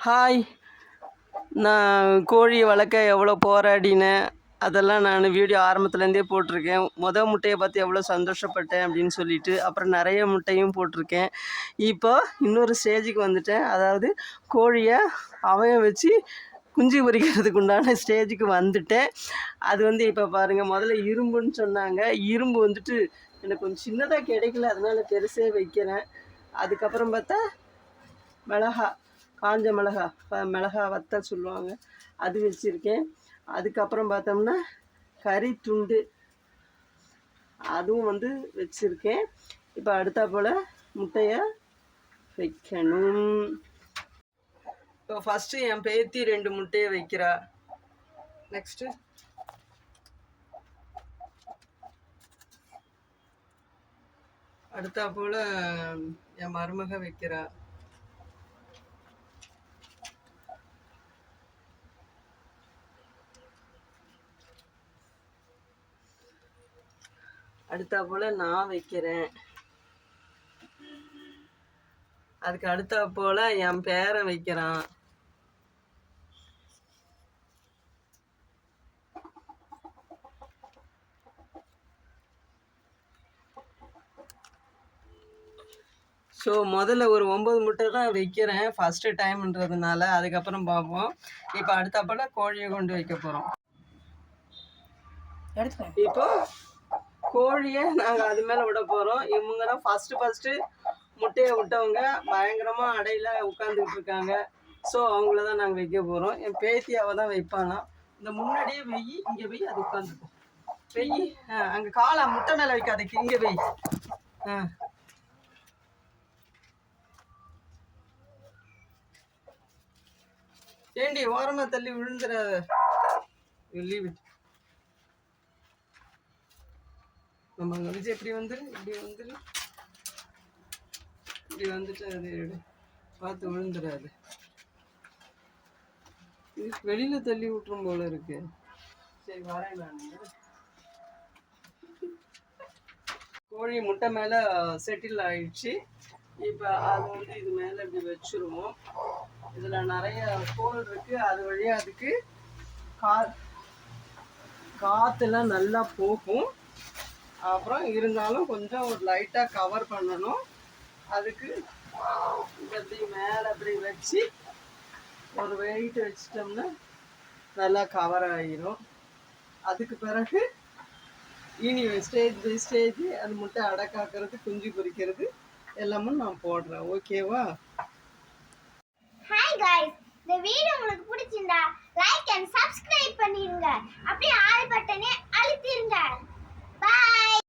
Hi. நான் கோழி வளர்க்க எவ்வளோ போராடினேன், அதெல்லாம் நான் வீடியோ ஆரம்பத்துலேருந்தே போட்டிருக்கேன். முட்டையை பார்த்து எவ்வளோ சந்தோஷப்பட்டேன் அப்படின்னு சொல்லிட்டு, அப்புறம் நிறைய முட்டையும் போட்டிருக்கேன். இப்போ இன்னொரு ஸ்டேஜுக்கு வந்துட்டேன். அதாவது கோழியை அவன் வச்சு குஞ்சு பொரிக்கிறதுக்கு உண்டான ஸ்டேஜுக்கு வந்துட்டேன். அது இப்போ பாருங்கள், முதல்ல இரும்புன்னு சொன்னாங்க. இரும்பு எனக்கு கொஞ்சம் சின்னதாக கிடைக்கல, அதனால பெருசே வைக்கிறேன். அதுக்கப்புறம் பார்த்தா மிளகா, காஞ்ச மிளகா வத்தல் சொல்லுவாங்க, அது வச்சுருக்கேன். அதுக்கப்புறம் பார்த்தோம்னா கறி துண்டு, அதுவும் வச்சுருக்கேன். இப்போ அடுத்தா போல் முட்டையை வைக்கணும். இப்போ ஃபஸ்ட்டு என் பேத்தி 2 முட்டையை வைக்கிறா. நெக்ஸ்ட்டு அடுத்தா போல் என் மருமக வைக்கிறா. அடுத்தா போல் நான் வைக்கிறேன். அதுக்கு அடுத்தா போல் என் பேரன் வைக்கிறான். ஸோ முதல்ல ஒரு 9 முட்டை தான் வைக்கிறேன், ஃபஸ்ட்டு டைம்ன்றதுனால. அதுக்கப்புறம் பார்ப்போம். இப்போ அடுத்தா போல் கோழியை கொண்டு வைக்க போகிறோம். இப்போ கோழியை நாங்கள் அது மேலே விட போகிறோம். இவங்க தான் ஃபஸ்ட்டு முட்டையை விட்டவங்க, பயங்கரமாக அடையில் உட்காந்துக்கிட்டு இருக்காங்க. ஸோ அவங்கள தான் நாங்கள் வைக்க போகிறோம். என் பேத்தியாவை தான் வைப்பானா. இந்த முன்னாடியே வெயி, இங்கே வெய், அது உட்காந்துக்கும். வெயி, அங்கே காலை முட்டை மேலே வைக்காதுக்கு, இங்கே வெய். ஏண்டி ஓரமாக தள்ளி விழுந்துடாத. Leave it. நம்ம அங்கே வச்சு எப்படி இப்படி வந்துட்டு அது பார்த்து விழுந்துடாது. வெளியில தள்ளி விட்டுரும் போல இருக்கு. சரி, வரேன் நான். கோழி முட்டை மேலே செட்டில் ஆயிடுச்சு. இப்போ அது இது மேலே இப்படி வச்சுருவோம். இதில் நிறைய கோல் இருக்குது, அது வழியாக அதுக்கு காற்றுலாம் நல்லா போகும். அப்புறம் இருந்தாலும் கொஞ்சம் ஒரு லைட்டாக கவர் பண்ணணும். அதுக்கு இப்படி மேலே அப்படி வச்சு ஒரு வெயிட் வச்சிட்டோம்னா நல்லா கவர் ஆகிரும். அதுக்கு பிறகு இனி ஸ்டேஜ் பை ஸ்டேஜ் அது முட்டை அடக்காக்கிறது, குஞ்சு பொரிக்கிறது எல்லாமும் நான் போடுறேன். ஓகேவா?